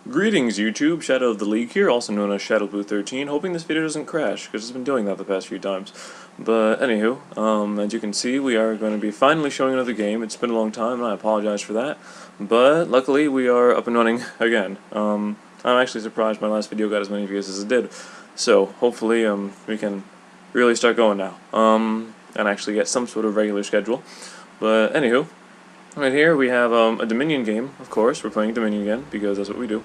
Greetings YouTube, Shadow of the League here, also known as ShadowOfTheLeague, hoping this video doesn't crash, because it's been doing that the past few times. But anywho, as you can see, we are going to be finally showing another game. It's been a long time, and I apologize for that. But luckily, we are up and running again. I'm actually surprised my last video got as many views as it did. So, hopefully, we can really start going now, and actually get some sort of regular schedule. But anywho, right here we have a Dominion game, of course. We're playing Dominion again, because that's what we do.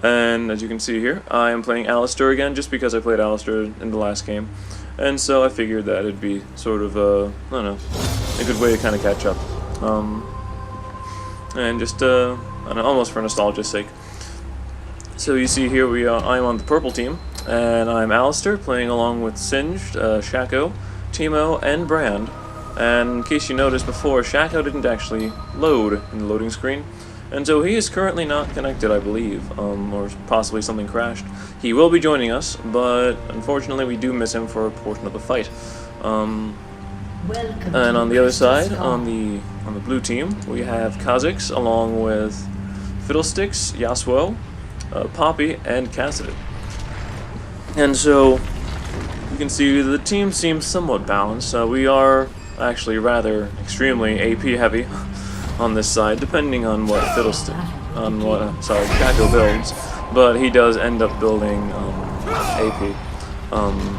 And as you can see here, I am playing Alistair again, just because I played Alistair in the last game. And so I figured that it'd be sort of I don't know, a good way to kind of catch up. And just, I don't know, almost for nostalgia's sake. So you see here, I'm on the purple team, and I'm Alistair, playing along with Singed, Shaco, Timo, and Brand. And in case you noticed before, Shaco didn't actually load in the loading screen, and so he is currently not connected, I believe, or possibly something crashed. He will be joining us, but unfortunately we do miss him for a portion of the fight. And on the other side, on the blue team, we have Kha'Zix along with Fiddlesticks, Yasuo, Poppy, and Cassidy. And so you can see the team seems somewhat balanced. We are actually rather extremely AP heavy on this side, depending on what Shaco builds, but he does end up building AP.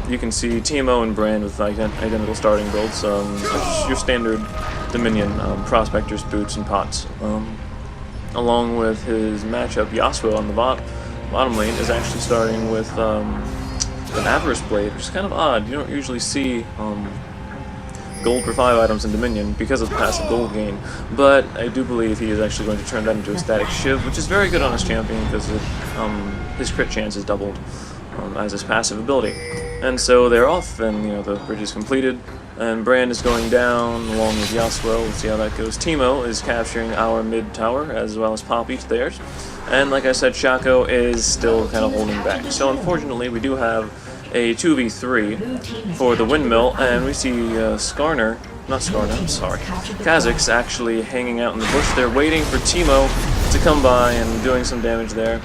You can see Timo and Brand with identical starting builds, your standard Dominion prospectors, boots, and pots. Along with his matchup, Yasuo on the bottom lane is actually starting with an Avarice Blade, which is kind of odd. You don't usually see gold for 5 items in Dominion because of the passive gold gain, but I do believe he is actually going to turn that into a static shiv, which is very good on his champion because his crit chance is doubled as his passive ability. And so they're off, and the bridge is completed, and Brand is going down along with Yasuo. We'll see how that goes. Timo is capturing our mid tower as well as Poppy to theirs, and like I said, Shaco is still kind of holding back. So unfortunately, we do have a 2v3 for the windmill, and we see Kha'Zix actually hanging out in the bush there, waiting for Timo to come by and doing some damage there.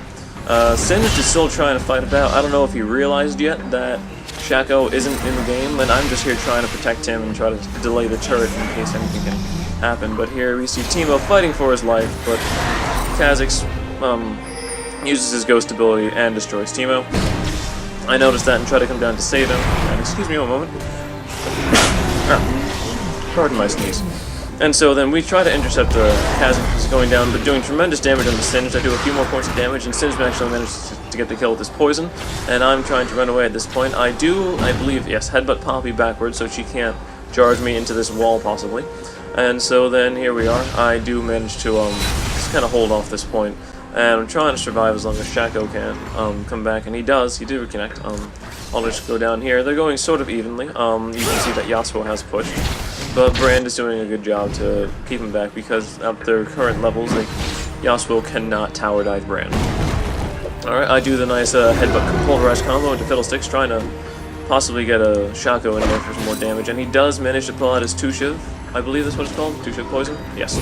Singed is still trying to fight it out. I don't know if he realized yet that Shaco isn't in the game, and I'm just here trying to protect him and try to delay the turret in case anything can happen. But here we see Timo fighting for his life, but Kha'Zix uses his ghost ability and destroys Timo. I noticed that and try to come down to save him. And excuse me one moment. Pardon my sneeze. And so then we try to intercept Kha'Zix, who's going down, but doing tremendous damage on the Singed. I do a few more points of damage, and Singed actually manages to get the kill with his poison. And I'm trying to run away at this point. I believe, yes, headbutt Poppy backwards so she can't charge me into this wall, possibly. And so then here we are. I do manage to just kind of hold off this point. And I'm trying to survive as long as Shaco can come back, and he does. He did reconnect. I'll just go down here. They're going sort of evenly. You can see that Yasuo has pushed, but Brand is doing a good job to keep him back because at their current levels, Yasuo cannot tower dive Brand. Alright, I do the nice headbutt pulverized combo into Fiddlesticks, trying to possibly get a Shaco in there for some more damage, and he does manage to pull out his 2-shiv. I believe that's what it's called, 2-shiv poison? Yes.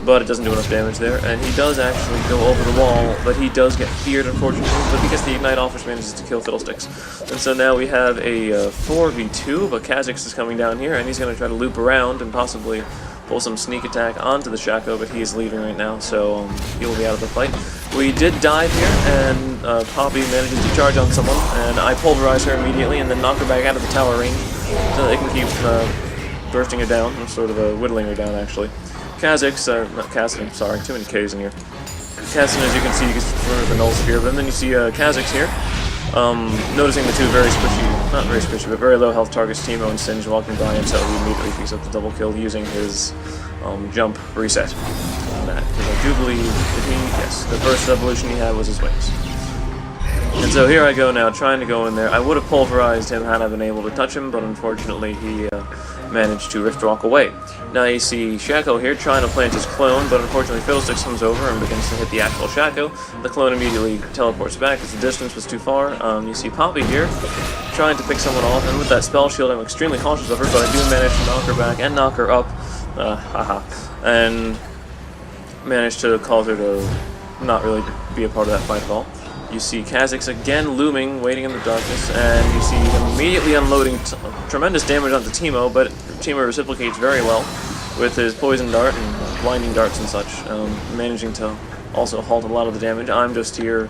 But it doesn't do enough damage there, and he does actually go over the wall, but he does get feared, unfortunately, but because the Ignite offers manages to kill Fiddlesticks. And so now we have a 4v2, but Kha'Zix is coming down here, and he's going to try to loop around and possibly pull some sneak attack onto the Shaco, but he is leaving right now, so he will be out of the fight. We did dive here, and Poppy manages to charge on someone, and I pulverize her immediately, and then knock her back out of the tower range, so they can keep bursting her down, or sort of whittling her down, actually. Kha'Zix, not Cassidy, sorry, too many K's in here. Cassidy, as you can see, gets rid of the null sphere, but then you see Kha'Zix here, noticing the two very squishy, not very squishy, but very low health targets, Timo and Singed, walking by him, so he immediately picks up the double kill using his jump reset on that. Because I do believe that the first evolution he had was his wings. And so here I go now, trying to go in there. I would have pulverized him had I been able to touch him, but unfortunately he managed to rift walk away. Now you see Shaco here trying to plant his clone, but unfortunately Fiddlesticks comes over and begins to hit the actual Shaco. The clone immediately teleports back because the distance was too far. You see Poppy here trying to pick someone off, and with that spell shield I'm extremely cautious of her, but I do manage to knock her back and knock her up. And managed to cause her to not really be a part of that fight at all. You see Kha'Zix again looming, waiting in the darkness, and you see him immediately unloading tremendous damage onto Teemo, but Teemo reciprocates very well with his poison dart and blinding darts and such, managing to also halt a lot of the damage. I'm just here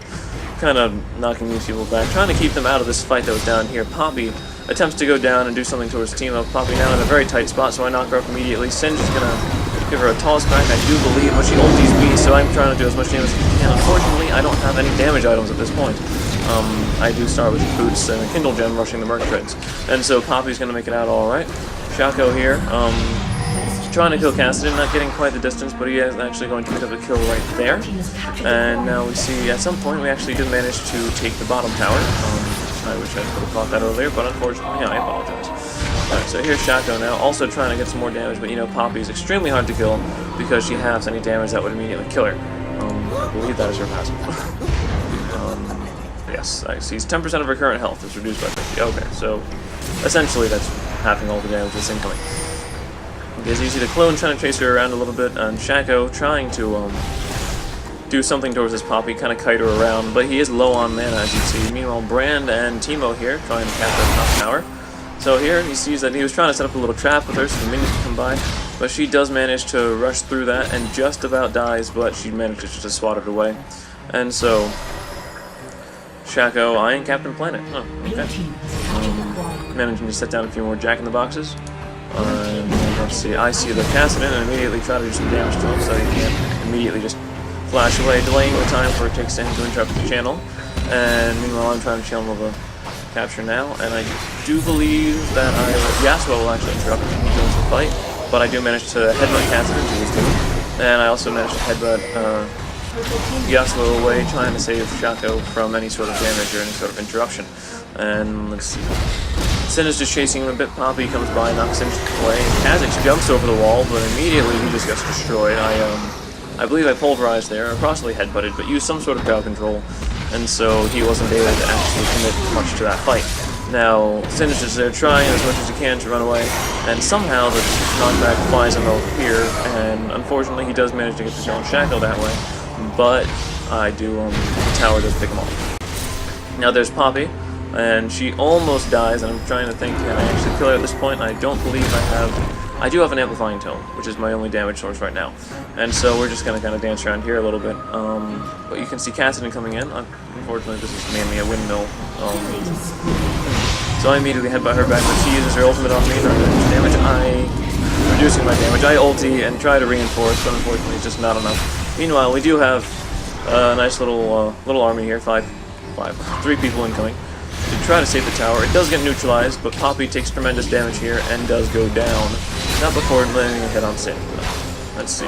kind of knocking these people back, trying to keep them out of this fight that was down here. Poppy attempts to go down and do something towards Teemo. Poppy now in a very tight spot, so I knock her up immediately. Singe is going to give her a toss back, I do believe, but she ulties me, so I'm trying to do as much damage as I can. Unfortunately, I don't have any damage items at this point. I do start with boots and a Kindle Gem rushing the Merc Treads. And so Poppy's going to make it out alright. Shaco here, trying to kill Kassadin, not getting quite the distance, but he is actually going to pick up a kill right there. And now we see, at some point, we actually did manage to take the bottom tower. I wish I could have caught that earlier, but unfortunately, I apologize. Alright, so here's Shaco now, also trying to get some more damage, but you know, Poppy is extremely hard to kill because she halves any damage that would immediately kill her. I believe that is her passive. Yes, I see. 10% of her current health is reduced by 50. Okay, so essentially that's halving all the damage that's incoming. It's easy to clone, trying to chase her around a little bit, and Shaco trying to do something towards this Poppy, kind of kite her around, but he is low on mana, as you see. Meanwhile, Brand and Teemo here trying to capture the top tower. So here he sees that he was trying to set up a little trap with her so the minions can come by, but she does manage to rush through that and just about dies, but she manages to swat it away. And so Shaco eyeing Captain Planet. Oh, okay. Managing to set down a few more Jack-in-the-Boxes. Let's see, I see the Kassadin and immediately try to do some damage to him so he can't immediately just flash away, delaying the time for it takes him to interrupt the channel. And meanwhile I'm trying to channel the capture now, and I do believe that Yasuo will actually interrupt him during the fight, but I do manage to headbutt Kassadin to his doom, and I also managed to headbutt Yasuo away, trying to save Shaco from any sort of damage or any sort of interruption. And let's see, Sin is just chasing him a bit. Poppy comes by, knocks him away, and Kha'Zix jumps over the wall, but immediately he just gets destroyed. I believe I pulverized there, or possibly headbutted, but used some sort of crowd control, and so he wasn't able to actually commit much to that fight. Now, Singe is there trying as much as he can to run away, and somehow the knockback flies him over here, and unfortunately he does manage to get the kill on Shaco that way, but I do, the tower does pick him off. Now there's Poppy, and she almost dies, and I'm trying to think, can I actually kill her at this point? I don't believe I do have an amplifying tone, which is my only damage source right now. And so we're just going to kind of dance around here a little bit. But you can see Kassadin coming in. Unfortunately, this is mainly a windmill. So I immediately headbutt her back, but she uses her ultimate on me, not doing damage. Reducing my damage. I ulti and try to reinforce, but unfortunately it's just not enough. Meanwhile, we do have a nice little army here, three people incoming, to try to save the tower. It does get neutralized, but Poppy takes tremendous damage here and does go down. Not before landing a hit on Sin. Let's see.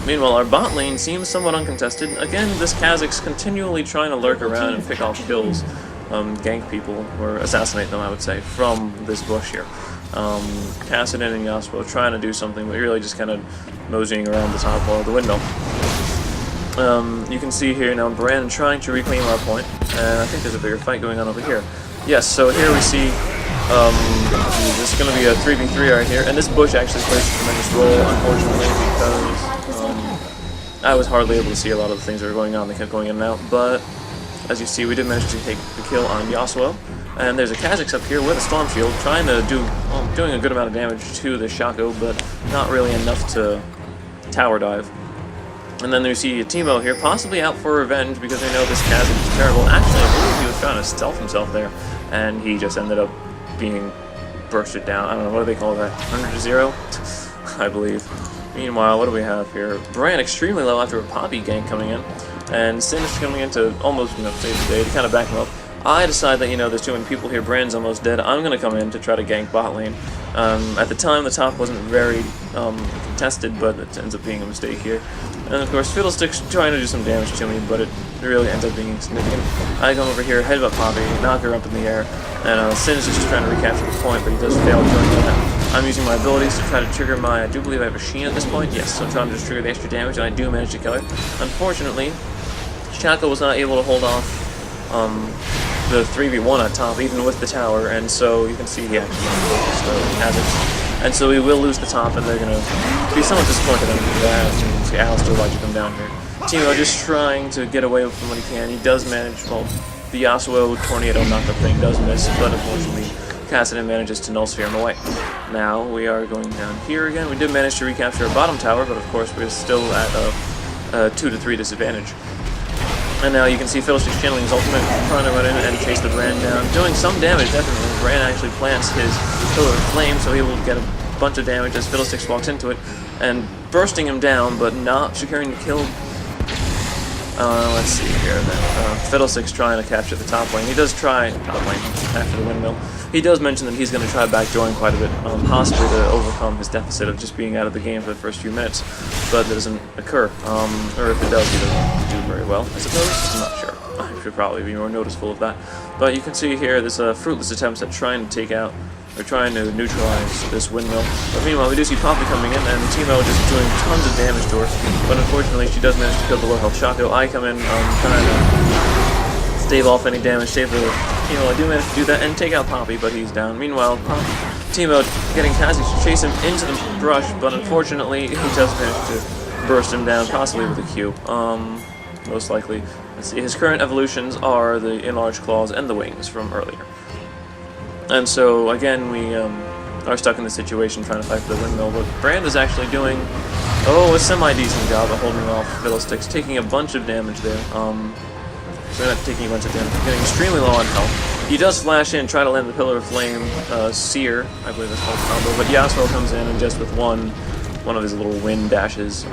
Meanwhile, our bot lane seems somewhat uncontested. Again, this Kha'Zix continually trying to lurk around and pick off kills, gank people, or assassinate them, I would say, from this bush here. Kassadin and Yasuo trying to do something, but really just kind of moseying around the top wall of the windmill. You can see here now Brand trying to reclaim our point, and I think there's a bigger fight going on over here. Yes, so here we see this is going to be a 3v3 right here, and this bush actually plays a tremendous role, unfortunately, because I was hardly able to see a lot of the things that were going on. They kept going in and out, but as you see, we did manage to take the kill on Yasuo, and there's a Kha'Zix up here with a Storm Shield, trying to doing a good amount of damage to the Shaco, but not really enough to tower dive. And then you see Teemo here, possibly out for revenge because they know this Kha'Zix is terrible. Actually, I believe he was trying to stealth himself there, and he just ended up being bursted down. I don't know, what do they call that? 100-0? I believe. Meanwhile, what do we have here? Brand extremely low after a Poppy gank coming in, and Sin is coming in to almost, save the day, to kind of back him up. I decide that, there's too many people here, Brand's almost dead, I'm going to come in to try to gank bot lane. At the time, the top wasn't very contested, but it ends up being a mistake here. And of course, Fiddlestick's trying to do some damage to me, but it really ends up being insignificant. I come over here, headbutt Poppy, knock her up in the air, and Sin is just trying to recapture the point, but he does fail doing that. I'm using my abilities to try to trigger my, I do believe I have a Sheen at this point, yes, so I'm trying to just trigger the extra damage, and I do manage to kill her. Unfortunately, Shaco was not able to hold off the 3v1 on top, even with the tower, and so you can see he actually has it. And so we will lose the top, and they're going to be somewhat disappointed in that. You can see Alistair, why'd you come down here? Teemo just trying to get away from what he can. He does manage, well, the Yasuo tornado knockup thing does miss, but unfortunately Kassadin manages to null sphere him away. Now we are going down here again. We did manage to recapture our bottom tower, but of course we're still at a 2 to 3 disadvantage. And now you can see Fiddlestick's channeling his ultimate, trying to run in and chase the Brand down, doing some damage definitely. Brand actually plants his Pillar of Flame, so he will get a bunch of damage as Fiddlesticks walks into it, and bursting him down, but not securing the kill. Let's see here then. Fiddlesticks trying to capture the top lane. He does try top lane after the windmill. He does mention that he's going to try back join quite a bit, possibly to overcome his deficit of just being out of the game for the first few minutes, but that doesn't occur. Or if it does, he doesn't do very well, I suppose. I'm not sure. I should probably be more noticeable of that. But you can see here this fruitless attempts at trying to take out, or trying to neutralize this windmill. But meanwhile, we do see Poppy coming in, and Teemo just doing tons of damage to her. But unfortunately, she does manage to kill the low health Shaco. I come in, trying to stave off any damage, save the Teemo. I do manage to do that and take out Poppy, but he's down. Meanwhile, Teemo getting Kazi to chase him into the brush, but unfortunately, he does manage to burst him down, possibly with a Q. Most likely. Let's see, his current evolutions are the enlarged claws and the wings from earlier. And so, again, we are stuck in this situation trying to fight for the windmill, but Brand is actually doing, a semi-decent job of holding off Fiddlesticks, taking a bunch of damage there. So not taking a bunch of damage, getting extremely low on health. He does flash in, try to land the Pillar of Flame, Seer, I believe that's called combo, but Yasuo comes in and just with one of his little wind dashes,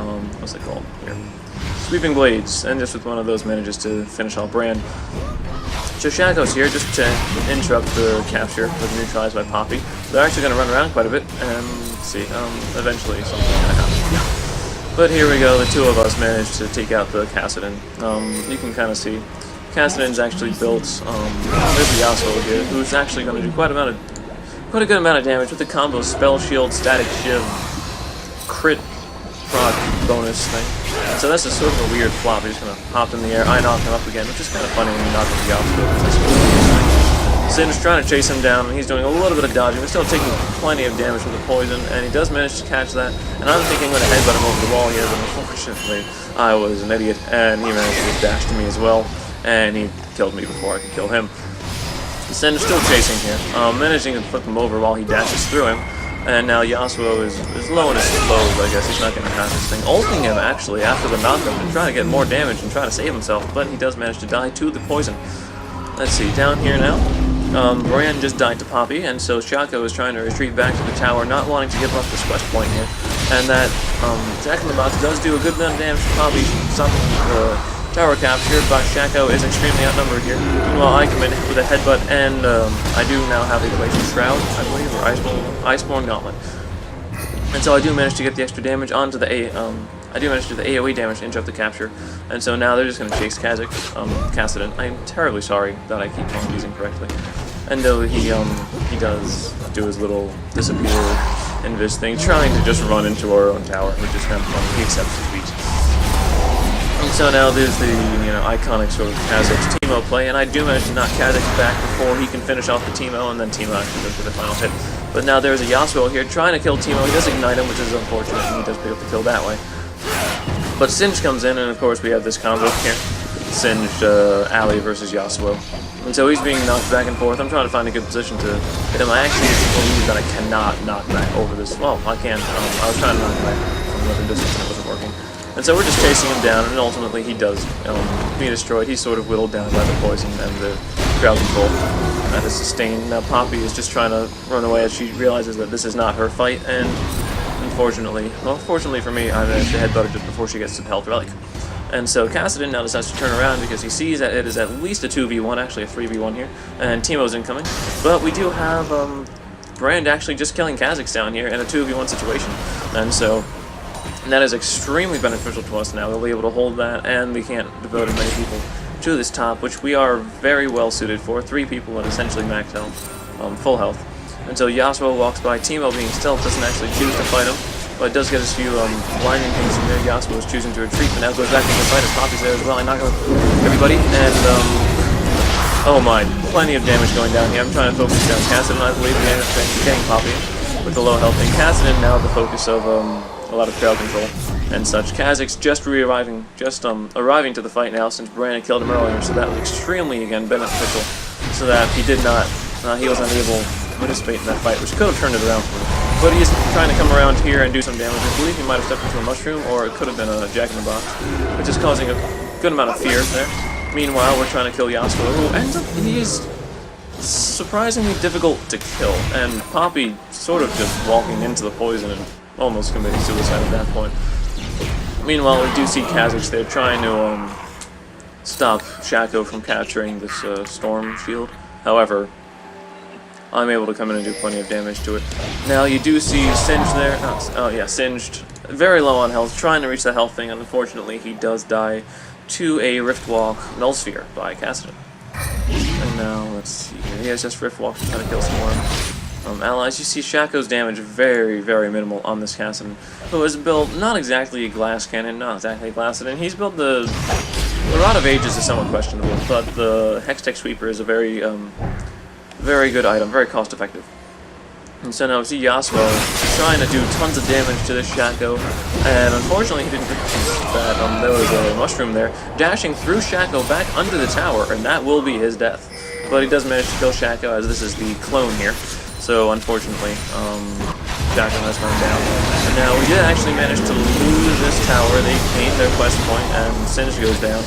what's it called here? Sweeping Blades, and just with one of those manages to finish off Brand. So Shaco's here just to interrupt the capture, but neutralized by Poppy. They're actually going to run around quite a bit, and let's see, eventually something's going to happen. But here we go, the two of us managed to take out the Kassadin. You can kind of see Kassadin's actually built, there's the Yasuo here, who's actually going to do quite a good amount of damage with the combo Spell Shield, Static Shiv, Crit, Proc bonus thing. So that's a sort of a weird flop. He's just gonna hop in the air. I knock him up again, which is kind of funny when you knock him out. Sin's trying to chase him down, and he's doing a little bit of dodging, but still taking plenty of damage from the poison, and he does manage to catch that. And I'm thinking I'm going to headbutt him over the wall here, but unfortunately, I was an idiot, and he managed to just dash to me as well, and he killed me before I could kill him. Sin is still chasing here, managing to flip him over while he dashes through him. And now Yasuo is low in his lows, I guess. He's not going to have this thing. Ulting him, actually, after the knockup and trying to get more damage and trying to save himself, but he does manage to die to the poison. Let's see, down here now, Brand just died to Poppy, and so Shaco is trying to retreat back to the tower, not wanting to give up this quest point here. And that Jack in the Box does do a good amount of damage to Poppy, stopping the tower capture, but Shaco is extremely outnumbered here. Meanwhile, I come in with a headbutt, and I do now have a Glacial Shroud, I believe, or Iceborne Gauntlet. And so I do manage to get the extra damage onto the I do manage to do the AoE damage to interrupt the capture, and so now they're just going to chase Kassadin. I'm terribly sorry that I keep calling these incorrectly. And though he does do his little disappear invis thing, trying to just run into our own tower, which is kind of funny. He accepts defeat. And so now there's the iconic sort of Kha'Zix Teemo play, and I do manage to knock Kha'Zix back before he can finish off the Teemo, and then Teemo actually goes for the final hit. But now there's a Yasuo here trying to kill Teemo. He does ignite him, which is unfortunate, and he does pick up the kill that way. But Singed comes in, and of course we have this combo here. Singed Ali versus Yasuo. And so he's being knocked back and forth. I'm trying to find a good position to hit him. I actually believe that I cannot knock back over this. Well, I can. I was trying to knock back from another distance and it wasn't working. And so we're just chasing him down, and ultimately he does be destroyed. He's sort of whittled down by the poison and the crowd control that is sustained. Now Poppy is just trying to run away as she realizes that this is not her fight, and unfortunately, well, fortunately for me, I managed to headbutt her just before she gets to the health relic. And so Kassadin now decides to turn around because he sees that it is at least a 2v1, actually a 3v1 here, and Teemo's incoming. But we do have Brand actually just killing Kha'Zix down here in a 2v1 situation, and so that is extremely beneficial to us now. We'll be able to hold that, and we can't devote as many people to this top, which we are very well suited for. 3 people at essentially max health, full health. And so Yasuo walks by. Teemo, being stealth, doesn't actually choose to fight him, but it does get us a few blinding things from there. Yasuo is choosing to retreat, but now goes back into the fight as Poppy's there as well. I knock out everybody, and oh my, plenty of damage going down here. I'm trying to focus down Kassadin, I believe we end up getting Poppy with the low health thing. Kassadin now the focus of a lot of crowd control and such. Kha'Zix just arriving to the fight now since Bran had killed him earlier, so that was extremely, again, beneficial, so that he was unable to participate in that fight, which could have turned it around for him. But he's trying to come around here and do some damage. I believe he might have stepped into a mushroom, or it could have been a Jack-in-the-Box, which is causing a good amount of fear there. Meanwhile, we're trying to kill Yasuo, who ends up, he is surprisingly difficult to kill, and Poppy sort of just walking into the poison and almost committing suicide at that point. Meanwhile, we do see Kha'Zix there trying to stop Shaco from capturing this storm shield. However, I'm able to come in and do plenty of damage to it. Now you do see Singed there, Singed, very low on health, trying to reach the health thing, and unfortunately he does die to a Riftwalk Null Sphere by Kassadin. And now, let's see here, he has just Riftwalk to try to kill some more allies. You see Shaco's damage very, very minimal on this Kassadin, who is built not exactly a glass cannon, not exactly a Kassadin. He's built the Rod of Ages is somewhat questionable, but the Hextech Sweeper is a very, very good item, very cost effective. And so now we see Yasuo trying to do tons of damage to this Shaco, and unfortunately he didn't realize that there was a mushroom there, dashing through Shaco back under the tower, and that will be his death. But he does manage to kill Shaco, as this is the clone here. So unfortunately, Shaco has gone down. And now we did actually manage to lose this tower. They gained their quest point, and Singed goes down.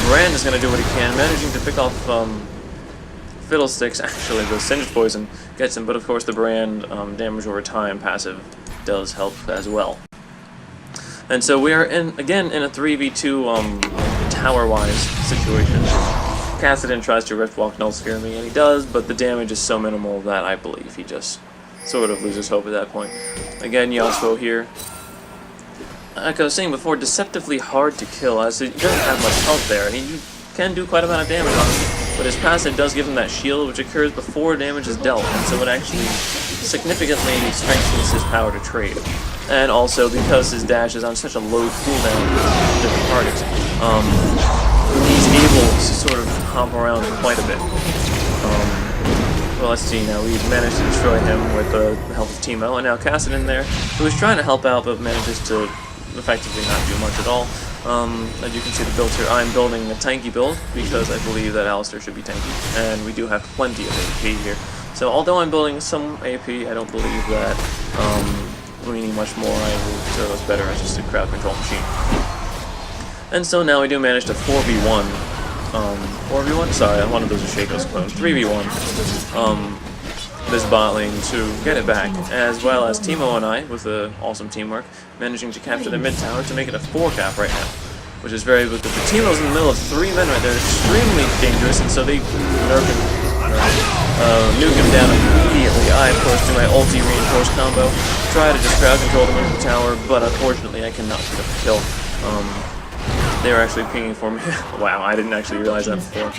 Bran is going to do what he can, managing to pick off Fiddlesticks. Actually, the Singed poison gets him, but of course the Bran damage over time passive does help as well. And so we are again in a 3v2 tower-wise situation. Kassadin tries to Riftwalk Null Sphere me, and he does, but the damage is so minimal that I believe he just sort of loses hope at that point. Again, Yasuo here. Like I was saying before, deceptively hard to kill, as he doesn't have much health there, and he can do quite a amount of damage on him. But his passive does give him that shield, which occurs before damage is dealt, and so it actually significantly strengthens his power to trade. And also, because his dash is on such a low cooldown for different targets, he's able to sort of hop around quite a bit. Well, let's see now. We've managed to destroy him with the help of Teemo, and now Kassadin there, who is trying to help out, but manages to effectively not do much at all. As you can see the builds here, I'm building a tanky build because I believe that Alistar should be tanky, and we do have plenty of AP here. So although I'm building some AP, I don't believe that we need much more. I will serve us better as just a crowd control machine. And so now we do manage to 4v1. 4v1? Sorry, one of those is Shaco's clone. 3v1. This bot lane to get it back, as well as Teemo and I, with awesome teamwork, managing to capture the mid tower to make it a 4-cap right now, which is very good. But the Teemo's in the middle of 3 men right there, extremely dangerous, and so they nuke him down immediately. I, of course, do my ulti reinforced combo, try to just crowd control the mid tower, but unfortunately I cannot get a kill. They were actually pinging for me. Wow, I didn't actually realize that before.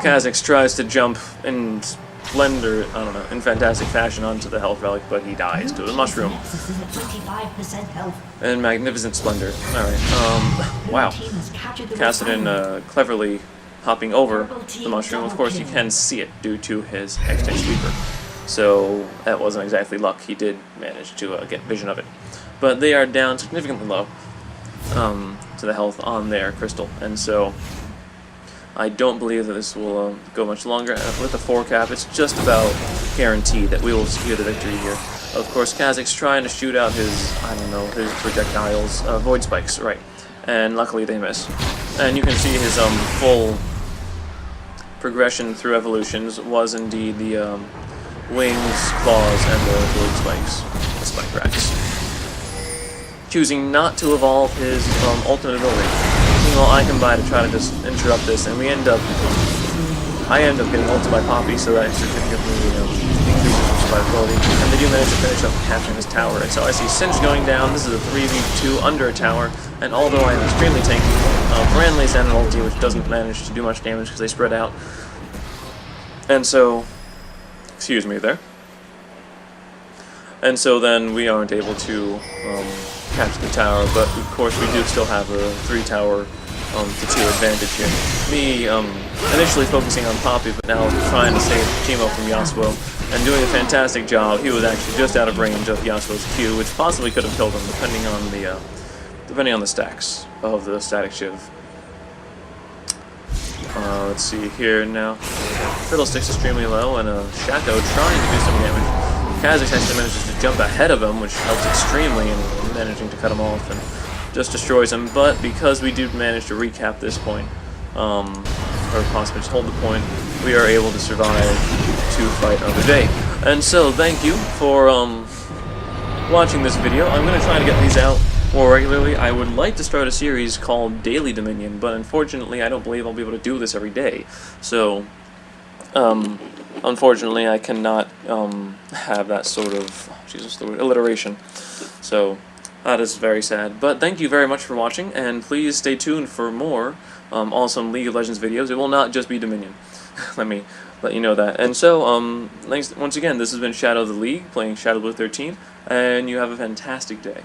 Kha'Zix tries to jump in splendor, I don't know, in fantastic fashion onto the health relic, but he dies to a mushroom. In magnificent splendor. Alright, wow. Kassadin cleverly hopping over the mushroom. Of course, you can see it due to his Hextech Sweeper. So, that wasn't exactly luck. He did manage to get vision of it. But they are down significantly low to the health on their crystal, and so I don't believe that this will go much longer. With the 4-cap, it's just about guaranteed that we will secure the victory here. Of course, Kha'Zix trying to shoot out his, his projectiles, Void Spikes, right, and luckily they miss. And you can see his full progression through evolutions was indeed the wings, claws, and the Void Spikes, the Spike Racks. Choosing not to evolve his ultimate ability. Meanwhile, I can buy to try to just interrupt this, and I end up getting ulted by Poppy, so that significantly increases his survivability. And they do manage to finish up capturing this tower. And so I see Singed going down. This is a 3v2 under a tower, and although I am extremely tanky, Bran lays down an ulti, which doesn't manage to do much damage because they spread out. And so, excuse me there. And so then we aren't able to capture the tower, but of course we do still have a 3-tower to 2 advantage here. Me initially focusing on Poppy, but now trying to save Teemo from Yasuo, and doing a fantastic job. He was actually just out of range of Yasuo's Q, which possibly could have killed him depending on the stacks of the static shiv. Let's see here now. Fiddlestick's extremely low, and Shaco trying to do some damage. Kha'Zix actually manages to jump ahead of him, which helps extremely in managing to cut him off and just destroys him. But because we do manage to recap this point, or possibly just hold the point, we are able to survive to fight another day. And so, thank you for watching this video. I'm going to try to get these out more regularly. I would like to start a series called Daily Dominion, but unfortunately I don't believe I'll be able to do this every day. So, unfortunately I cannot have that sort of, Jesus, the word, alliteration. So, that is very sad. But thank you very much for watching, and please stay tuned for more awesome League of Legends videos. It will not just be Dominion. Let me let you know that. And so, thanks once again. This has been Shadow of the League, playing Shadow Blue 13, and you have a fantastic day.